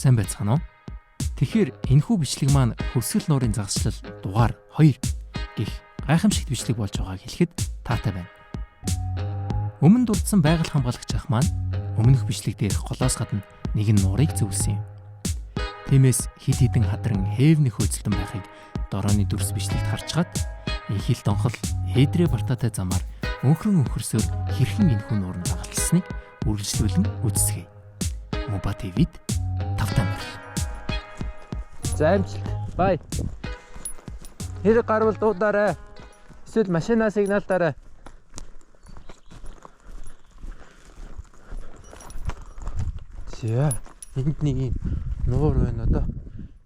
Сайн байцгаана уу? Тэгэхээр энэхүү бичлэг маань хөвсгөл нуурын загасчлал дугаар 2 гэх гайхамшигт бичлэг болж байгааг хэлэхэд таатай байна. Өмнө дурдсан байгаль хамгаалагч ах маань өмнөх бичлэг дээрх голоос гадна нэгэн нуурыг зөвлөсөн юм. Тиймээс хид хідэн хадран хээвнэх хөөцөлтөн байхыг дорооны дүрс бичлэгт харцгаад их хил донхол ээдрээ бартаатай замаар өнхрөн өнхөрсөөр хэрхэн энэхүү нуурын загалсныг үргэлжлүүлэн үзсгэе. Моба ТV-д тавтай мөр. За амжилт. Бай. Хэрэг гарвал дуудаарай. Эсвэл машинаа сигналдаарай. За, энд нэг юм нуур байна одоо.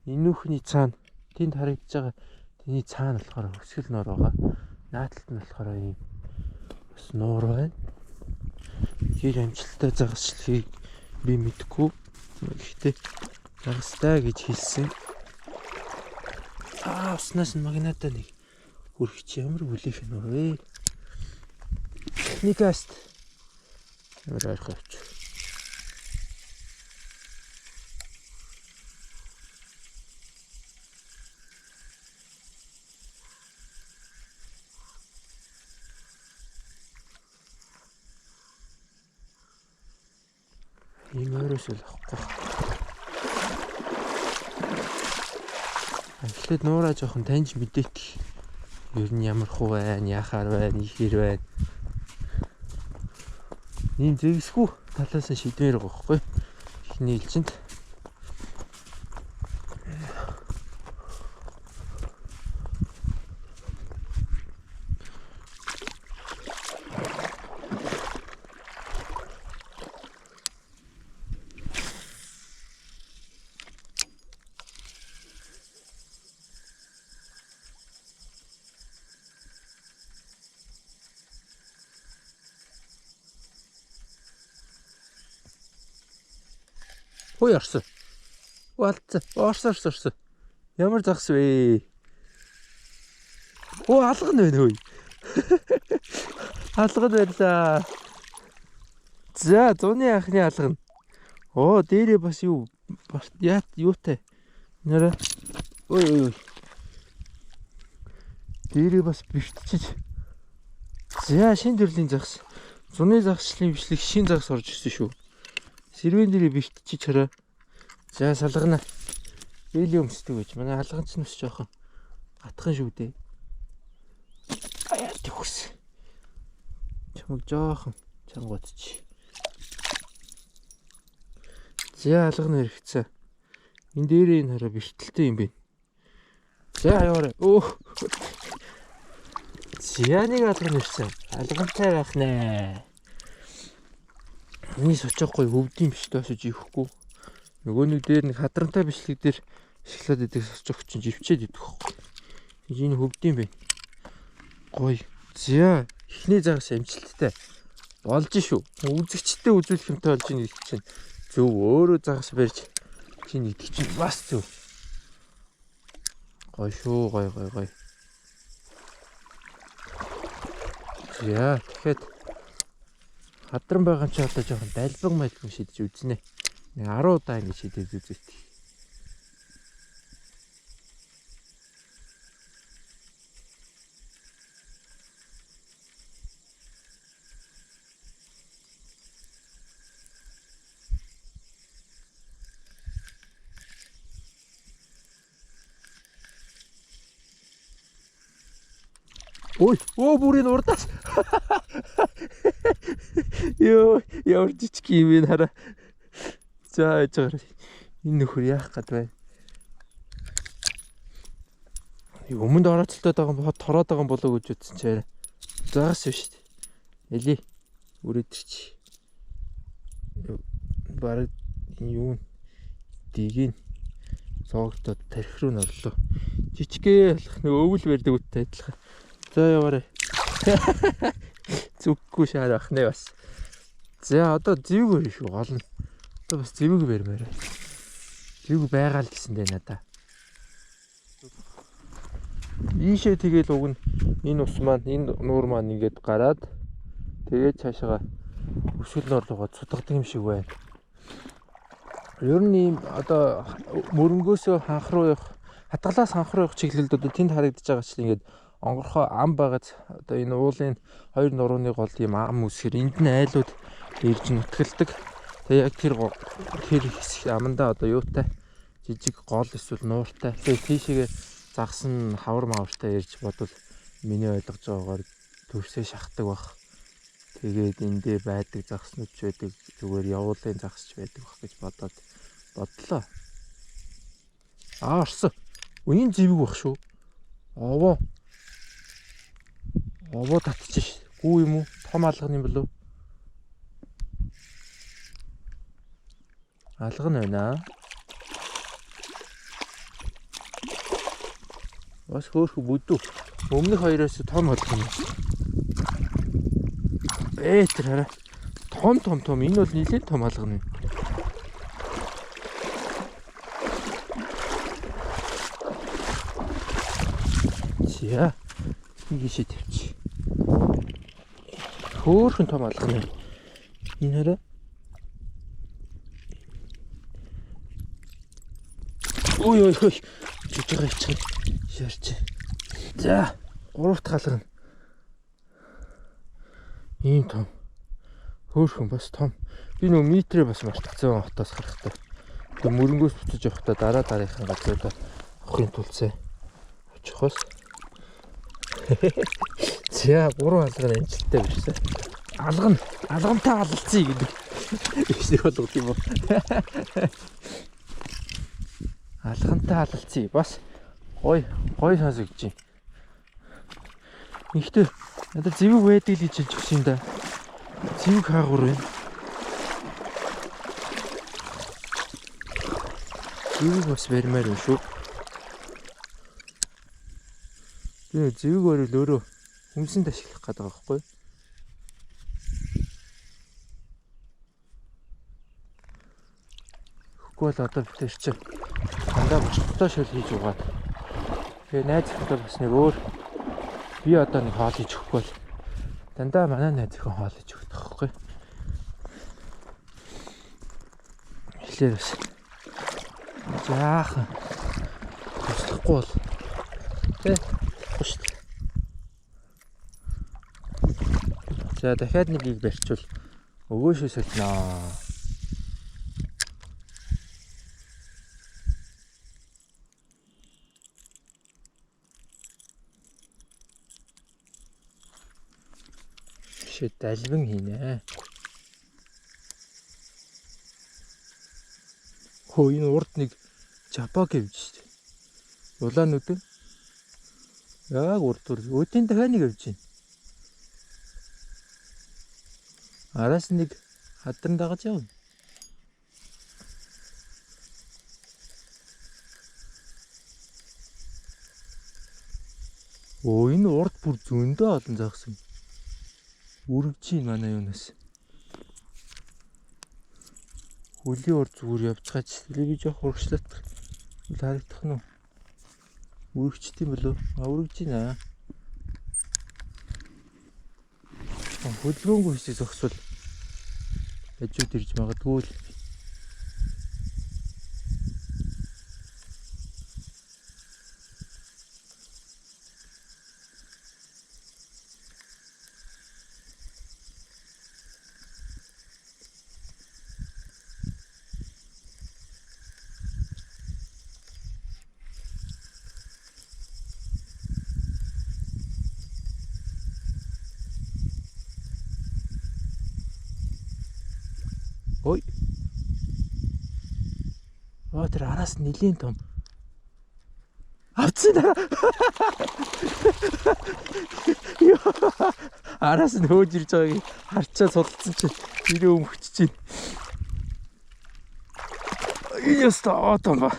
Энүүхний цаана тэнд харагдаж байгаа. Тэний цаана болохоор өсгөл нуур байгаа. Наадталт нь болохоор ийм бас нуур байна. Тэр амжилттай загасчлахыг би мэдгүй. Гэхдээ загастай гэж хэлсэн. Уснаас нь магната нэг хүрхч ямар бүлээх нуур вэ? Никаст. Ямар архавч. Иймэрээс л ахгүй. Эхлээд нуураа жоохон таньж мэдээт. Ер нь ямар хуу байна, яхаар байна, ихэр байна. Ийм зэгсгүй талаас нь шийдвэр байгаа байхгүй. Эхний илжинд. Ой орсон. Валц. Орсон. Ямар загас вэ? Алган байна хөөе. Алган байлаа. За, зуны анхны алган. Дээрээ бас юу юутай. Нэрэ. Ой. Дээрээ бас бэртчиж. За, шинэ төрлийн загас. Зуны загасчлалын бичлэг шинэ загас орж ирсэн шүү. Сэрвэн дээрээ бэртчиж хараа. За салгана. Ээлийн өмсдөг гэж. Манай алганч нь бас жоохон гатхан шүү дээ. Төгс. Чамаг жоохон чангуудчих. За алгана хэрэгцээ. Энэ дээрээ энэ хараа бэртэлтэй юм бэ. За яваарай. За нэг алгана ирсэн. Алгантай байх нэ. Энийг очихгүй өвдөм биш тосож ихгүй. Нөгөө нэг дээр нэг хадрантай бичлэг дээр шоколад идэх сочог чинь живчээд идэх хөхгүй. Энэ хөвдөм бэ. Гой. За эхний загас амжилттай болж шүү. Үзэгчтэй үзүүлэх юмтай болж ийн гэдэг чинь зөв өөрөө загас барьж чинь идэх чинь бас зөв. Гой шүү, гой. За тэгэхэд хадран байгаа юм чи одоо жоохон далбаг шидэж үзнэ. Нэг 10 удаа ингэ шидэж үзээ. Ой, бүрийн урдаас. Ямар жижиг юм бэ хараа. За яагаар энэ нөхөр яах гээд байна. Өмнөд орооцолтоод байгаа бохот тороод байгаа болоо гэж утсан чи арай. Загас биш шүү дээ. Элий. Үрээдэрч. Бараг юу дигийн цоогтод тарих руу норлоо. Жижигээ болох нэг өвөл барьдаг үттэй адилхан. За яваарай. Зүггүй шаар ах нэ бас. За одоо зэвгүй шүү гол нь. Одоо бас зэвэг барьмаарай. Зэвэг байгаа л гэсэн дээ надаа. Ийшээ тэгэл уг нь энэ ус маань энэ нуур маань ингээд гараад тэгээд цаашаа өсгөл нуур руугаа цутгадаг юм шиг байна. Ер нь ийм одоо мөрөнгөөсөө ханх руу явах, хатгалаас ханх руу явах чиглэлд одоо тэнд харагдаж байгаа чинь ингээд онгорхоо ам байгааз одоо энэ уулын хоёр нурууны гол ийм ам үсгэр энд нь айлууд ирж нутгалдаг. Тэгээ яг тэр хэсэг амандаа одоо юутай жижиг гол эсвэл нууртай. Тэгээ тийшээгээ загсан хавар мавартай ирж бодвол миний ойлгож байгаагаар төрсөө шахдаг бах. Тэгээд эндээ байдаг загснууд ч байдаг, зүгээр явуулын загсч байдаг бах гэж бодлоо. Орсон. Үний зэвэг бах шүү. Овоо татчих. Гүү юм уу? Том алганы болов? Алган байна. Бас хөөх бүдүү. Өмнөх хоёроос том алган. Тэр хараа. Том. Энэ бол нэлээд том алган юм. За. Ийшээ тавьчих. Хөөхөн том алган юм. Энэ хараа. Ой. Жижиг ичгэн. Шаарч. За, 3 дахь алган. Ийм том. Хөөхөн бас том. Би нөө метрээ бас мартчихсан хотоос харахтаа. Тэг мөрөнгөөс буцаж явахдаа дараагийнхаа газруудаа авахын тулд очихоос. За 3 алган амжилттай бишсэн. Алгантай алалцъя гэдэг. Ихсэг болгох юм уу? Алгантай алалцъя. Бас гой сонсогдож байна. Ихтэй надад зэвэг байдаг л гэж хэлж өгсөн да. Зэвэг хаагур байна. Зэвэг бас баримаар юм шүү. Би зэвэг барил өөрөө хүмсэнд ашиглах гэдэг байгаа байхгүй. Хөхгүй бол одоо бид тэр чинь дандаа бочтой шөл хийж угаад. Тэгээ найз захтай бас нэг өөр би одоо нэг хоол хийж өгөхгүй бол дандаа манай найз зөвхөн хоол хийж өгдөг байхгүй. Эхлээд бас жаахан туслахгүй бол шүү дээ. За дахиад нэгийг барьчвал өгөөшөө солиноо. Шид далбан хийнэ. Хөө энэ урд нэг жапа гэвж шүү дээ. Улаан нүдэн. Яг урд өдийн дахиад нэг авж байна. Араас нэг хадран дагаж явна. Энэ урд бүр зөндөө олон загсан. Үргэж ийн манай юунаас. Хөлийн урд зүгээр явцгаач. Телевиз жоох урагшлах. Харагдах нь уу? Үргэж тийм болов? Үргэж ийн. Хөдөлгөөнгүй хэсэг зогсвол хажууд ирж магадгүй л. Ой. Тэр араас нэлийн том. Авцгаа. Араас нь хөөж ирж байгааг харчаа судалсан чинь ирээ өмгчж байна. Энэ ястаа том ба.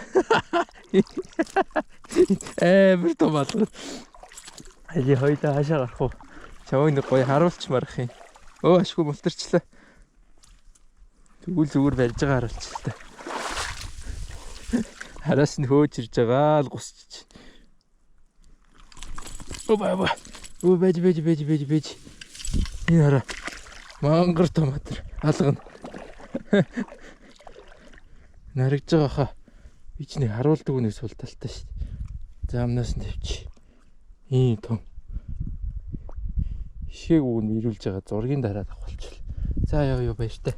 Амар том алга. Али хоёлаа хаашаа гарах уу? Чамайг нэг гоё харуулчмаар ах юм. Ашгүй мултарчлаа. Тэгвэл зүгээр барьж байгаа харуулч л та. Хараас нь хөөж ирж байгаа л гусч. Бэж. Энэ хараа. Мангар томатер алгана. Наригж байгаа хаа. Би ч нэг харуулдаг үнэ сул талтай шүү дээ. За амнаас нь тавьчих. Ийм том. Ишгээг үг нь ирүүлж байгаа зургийн дараа давхалчихлаа. За яа баяртай.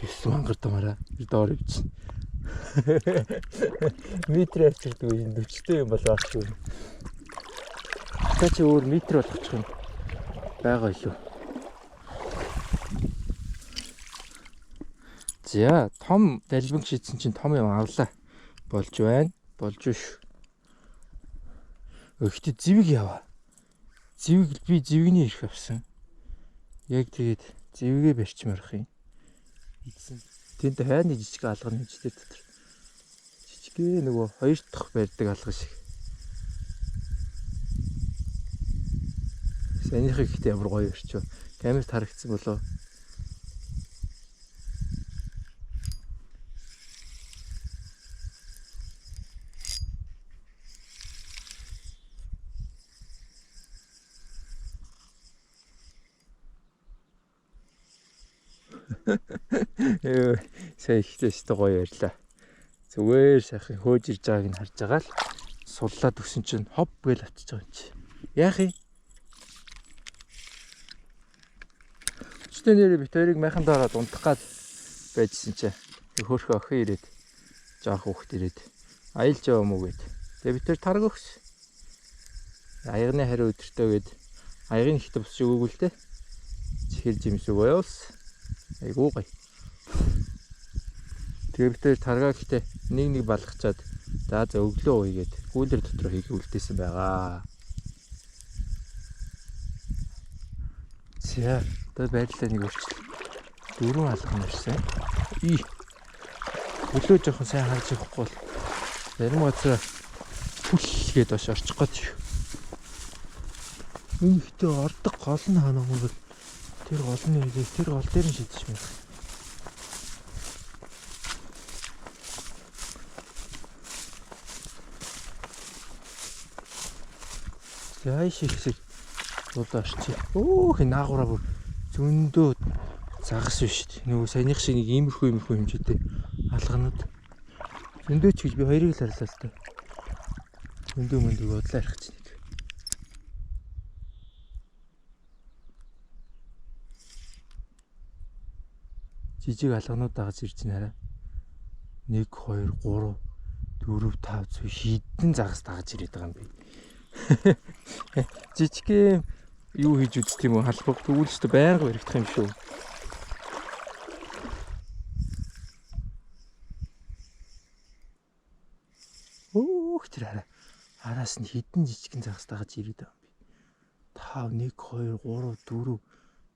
90000 томараа доор ивч. Метр авчирдаг юм дөчтэй юм бол аахгүй. Та чи өөр метр болгочих юм байгаа илүү. За том далбинг шийдсэн чинь том юм авлаа. Болж байна. Болж шүү. Өгтөд зэвэг яваа. Зэвэг би зэвгний ирэх авсан. Яг тэгээд зэвгээ барьчмаарх юм. Ийдсэн. Тэнд хайрны жижиг алганы жижиг дотор. Жижигээ нөгөө хоёр дахь барьдаг алга шиг. Санийхыг ихтэй ямар гоё өрчөө. Камерт харагдсан болоо. Сая ихтэйс гоё ярьлаа. Зүгээр сайхан хөөж ирж байгааг нь харж байгаа л суллаад өгсөн чинь хов гээл атчих байгаа юм чи. Яах юм? Өчтөө нэрээ бит хоёрыг майхан доороод унтах гад байжсэн чи. Хөөхөө охин ирээд жоох хүүхд ирээд аялж яваа мүү гэд. Тэгээ бит хоёр тарг өгс. Аягны хариу өдөртөө гэд аягийн ихтэй босч өгөөгүй л те. Чихэр жимс өгөө явс. Айгуу гай. Тэгээ бит хоёр таргаа гэхдээ нэг балгачаад за өглөө уугээд кулер дотор хийх үлдээсэн байгаа. За одоо байрлалаа нэг өөрчлөлт. 4 алган ирсэн. Өглөө жоохон сайн харж явахгүй бол зарим газар хүлгээд баш орчих гээд. Ихтэй ордог гол нь ханаа бол тэр гол нь ирээ тэр гол дээр нь шидэж байна. Яаш ихсэг дулаарч. Өөх наагураа бүр зөндөө загас биш шүү дээ. Нөгөө саяных шиг нэг иймэрхүү хэмжээтэй алганууд. Зөндөө ч гэж би хоёрыг л харлаа л та. Зөндөө мөндөг бодлоо ярих чинь. Жижиг алганууд дагаж ирж байна. 1 2 3 4 5 хідэн загас дагаж ирээд байгаа юм би. Жижиг юу хийж үзт юм уу халбаг тгүүлжтэй байнга баригдах юм шүү. Өөх тэр араас нь хідэн жижигэн загас дагаж ирээд байгаа юм би. 5 1 2 3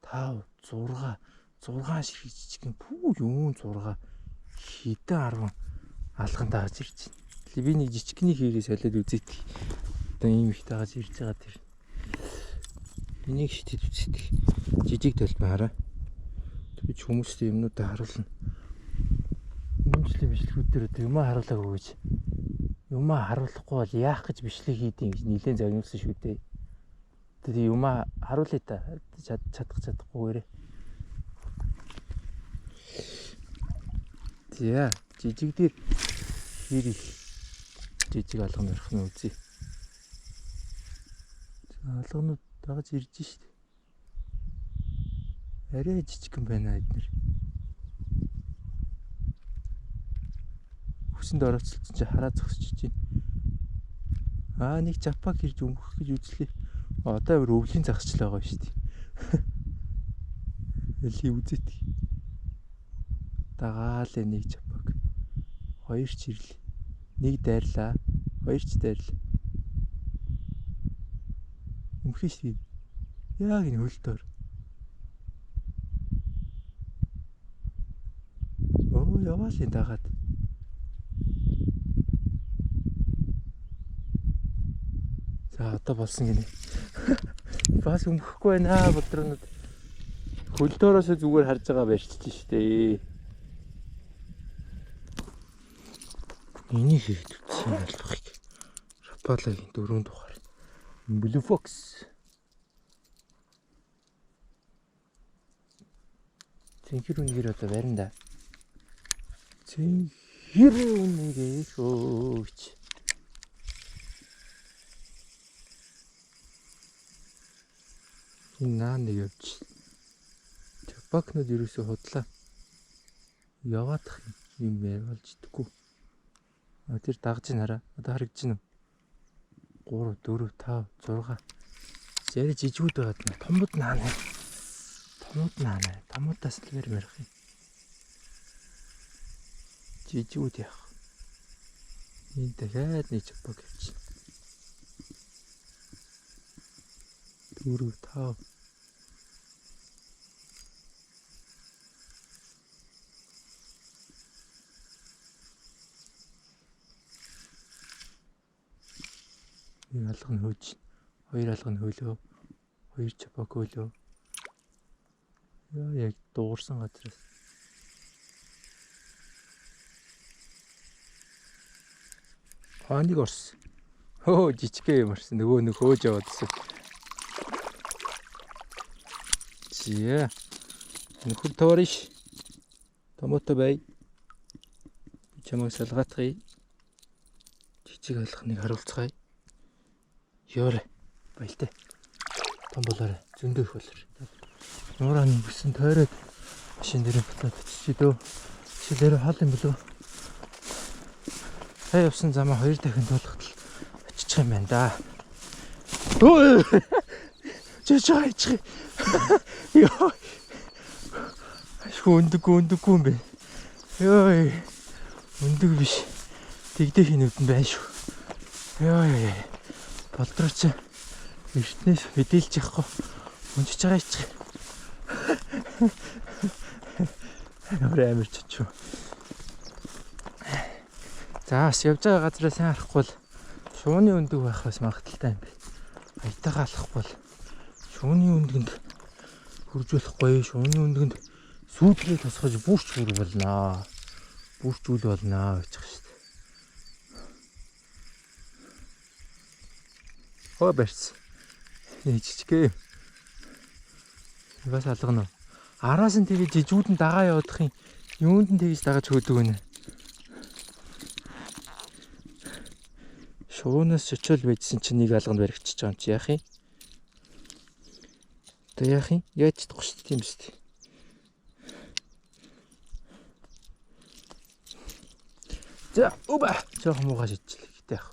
4 5 6 шиг жижигэн пүү юун 6 хідэн 10 алган дагаж ирж байна. Би нэг жижигний хийгээ солиод үзээд одоо ийм их дагаж ирж байгаа тэр. Энийг шидэд үздэг. Жижиг толбой хараа. Би ч хүмүүстэй юмнуудаа харуулна. Үнэмшлийн бичлэгүүдээр юм харуулаагүй гэж. Юм харуулахгүй бол яах гэж бичлэг хийдیں гэж нэлээд загнуулсан шүү дээ. Тэгээ юм харуулъя та. Чадахгүй гэрээ. За жижиг дээр хэр их жижиг алган барих нь үзье. Алганууд дагаж ирж штт. Арай жижигхэн байна эднэр. Хүсэнд орооцолсон чи хараа зогсчихж байна. Нэг жапак ирж өмгөх гэж үзлээ. Одоо өөр өвлийн загсчлаа байгаа штт. Эли үзэт. Дагаал нэг жапак. Хоёр ч ирлээ. Нэг дайрлаа. Хоёр ч дайрлаа. Өмхөж тийм. Яг энэ хөлтөөр. Оо яваалын дагаад. За одоо болсон гинэ. Бас өмгөхгүй байна бодронод. Хөлтөөрөөс зүгээр харж байгаа барьчих штэ. Энийг хийх юм болохыг. Рапалагийн 4 дугаар. Blue Fox. Зинхэр үнээр одоо барина да. хэр үнэгээ шөөч. Энэ наа нэг явж. Чапакнууд ерөөсөө худлаа. Яваадах юм болж идэггүй. Тэр дагж ин хараа. Одоо харагдаж байна уу? 3, 4, 5, 6. Зэрэг жижигүүд байгаад байна. Томууд наана. Томуудаас л мэрх юм. Жижигүүд яах. Энэ дахиад нэг чапак явчих. 4, 5. Нэг алга нь хөөж. 2 алга нь хөөлөө. 2 чапак хөөлөө. Яа яг дуурсан газраас. Хааныг орсон. Хөө жижигхэн юм орсон. Нөгөө нэг хөөж яваадсэн. Зээ. Нөхөр тоориш. Томото бай. Чамайг салгаатгая. Жижиг алхныг харуулцгаая. Ёо. Баялтай. Том болоорой. Зөндөх болоор. Нуураны бүсэн тойроод машин дээр бутлаад очиж дөө. Машин дээр хаал юм болов. Хай явсан замаа 2 дахин туулахад л очих юм байна да. Өө. Чичээч. Ёо. Хүндэггүй юм бэ. Ёо. Өндөг биш. Тэгдэх хинүүд нь байна шүү. Ёо. Болдрооч. Эртнээс мэдээлж явахгүй. Унжиж байгаа ч. Амар чичүү. За бас явж байгаа газараа сайн харахгүй бол шууны өндөг байх бас магадaltaй юм бэ. Аятайгаа алахгүй бол шууны өндөнд хуржуулахгүй, шууны өндөнд сүүдрээ тосгож бүрч бүр болно. Бүрч үл болно гэж байна шүү дээ. Хоо барьц. Жижигхэн. Бас алгана. Араас нь тэгээ жижигүүд нь дагаа явах юм. Юунд нь тэгж дагаж хөөдөг вэ? Шуунаас чочол байжсэн чинь нэг алганд баригдчихж байгаа юм чи яах юм? Тэ яах юм? Яаж чадахгүй шүү дээ тийм шүү дээ. За уба жоох муугаа шидчихлээ гэдэг яах.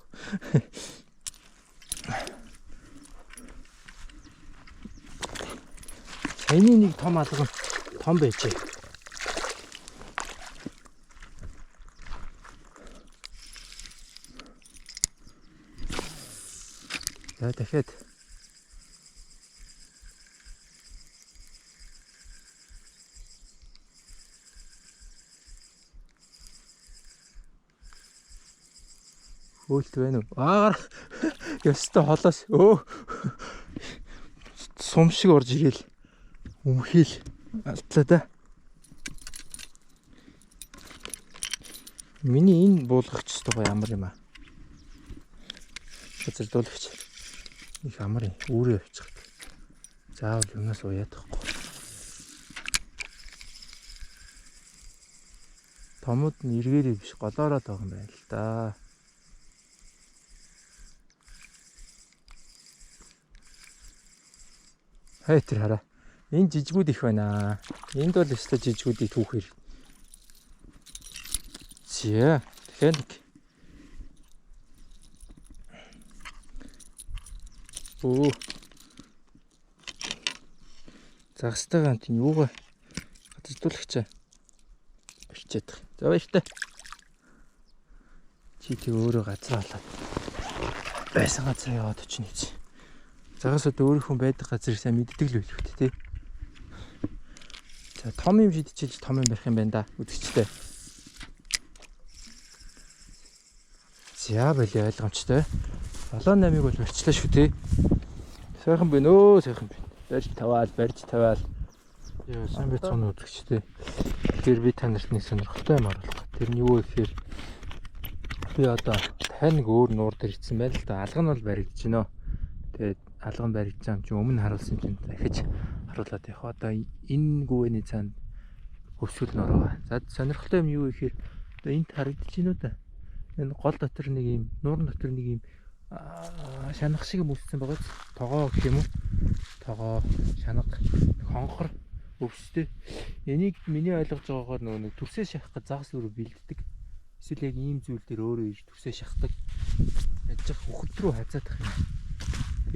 Саяны нэг том алган том байжээ. За дахиад хөөлт байна уу? Аа ёстой холоос өө сум шиг орж ирэл өмхийл алтлаа да. Миний энэ буулгагч байгаа ямар юм аа. Хэзэрдүүлэгч их амар юм. Өөрөө явчих. Заавал юмнаас уяад тахгүй. Томууд нь эргээрээ биш голоороод байгаа юм байна л да. Хай тэр хараа. Энэ жижигүүд их байна. Энд бол өстой жижигүүдийг түүхээр. Зээ. Тэгэхээр нэг. Оо. Загстайгаа тийм юугаа хатждуулагчаа. Барьчаад. За баяртай. Чи тэг өөрөө газар болоод байсан газар яваад очно гэж. Загас одоо өөрийнхөө байдаг газрыг сайн мэддэг л байлгүй тий. За том юм шидчихэж том юм барих юм байна да. Үзэгчтэй. За болоо ойлгомжтой. 7-8-ыг бол барьчлаа шүү тий. Сайхан байна өө сайхан байна. Барьж таваал. Яа сайн бицхан үзэгчтэй. Тэгэхээр би танарт нэг сонирхолтой юм оруулах. Тэр нь юу вэ гэхээр би одоо тань нэг өөр нуур дээр ицсэн байл л да. Алга нь бол баригдаж гинөө. Тэгээд алга нь баригдаж байгаа юм чи өмнө харуулсан чинь дахиж харуулад явах. Одоо энэ гүвэний цаанд хөвсгөл нороо. За сонирхолтой юм юу вэ гэхээр Одоо энд харагдаж байна уу да? Энэ гол дотор нэг юм, нуурын дотор нэг юм шанах шиг юм үлдсэн байгаа. Тогоо гэх юм уу? Тогоо, шанах, хонхор өвстэй. Энийг миний ойлгож байгаагаар нэг төрсөө шахах гэж загас өрөө бэлддэг. Эсвэл яг ийм зүйл дээр өөрөө иж төрсөө шахдаг. Яаж их хөхд рүү хазаадах юм.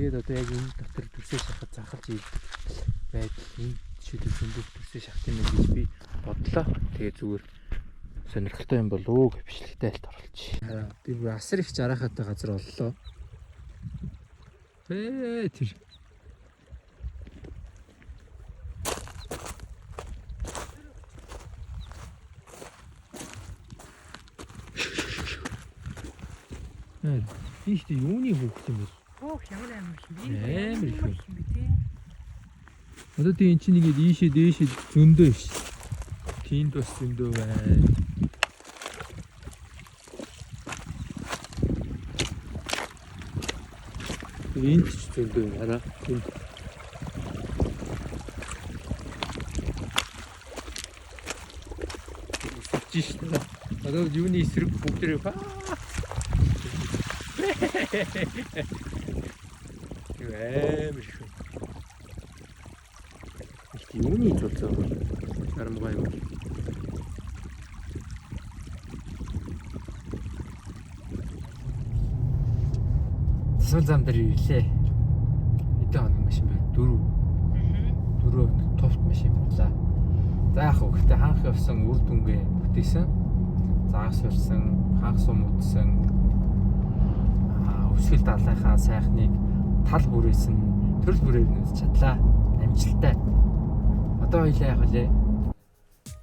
Тэгээд одоо яг энэ дотор төрсөө шахах захалж ийдэг байдал энэ шийдэл зөндөө төрсөө шахах юм гэж би бодлоо. Тэгээд зүгээр сонирхолтой юм болов уу гэж бичлэгтэй альт оруулчих. Би асар их жарахаатай газар боллоо. Тэр ихтэй юуны хөөх юм бэ? Хөөх ямар амар юм бэ? Амар их юм бэ тий. Одоо тийм эн чинь нэгэд ийшээ дээшээ зөндөө ш. Тийнд бас зөндөө байна. Энд ч зөндөө байна. Энд үсэж ш. Одоо юуны эсрэг бүгдээ амар их. Юуны төлөө харамгай юу. Засвал зам дээр ирлээ. Хэдэн хоног машин бэ? 4 товт машин байлаа. За яг хөө гэхдээ хаанх явсан үр дүнгээ бүтээсэн. Загас барьсан, хаанх сум үдсэн. Өсгөл далайхаа сайхныг тал бүрээсэн, төрөл бүрээр нь чадлаа. Амжилттай. Одоо хоёлаа яг лээ.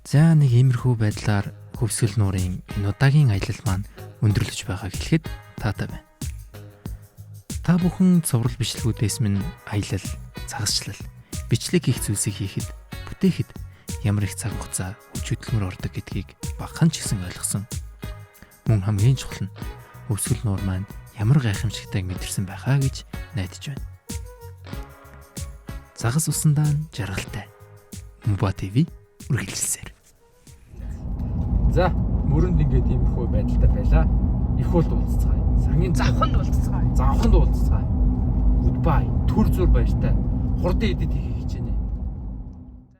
За нэг иймэрхүү байдлаар хөвсгөл нуурын энэ удаагийн аялал маань өндөрлөж байгааг хэлэхэд таатай байна. Та бүхэн цуврал бичлэгүүдээс минь аялал, загасчлал, бичлэг хийх зүйлсийг хийхэд, бүтээхэд ямар их цаг хугацаа хүч хөдөлмөр ордог гэдгийг багахан ч гэсэн ойлгосон. Мөн хамгийн чухал нь хөвсгөл нуур маань ямар гайхамшигтайг мэдэрсэн байхаа гэж найдаж байна. Загас усандаа жаргалтай. Муба ТV үргэлжилсээр. За, мөрөнд ингээд иймэрхүү байдалтай байлаа. Их бол уулзцгаая. Сангийн Завханд уулзцгаая. Завханд уулзцгаая. Goodbye. Түр зур баяртай. Хурдан идэд хийх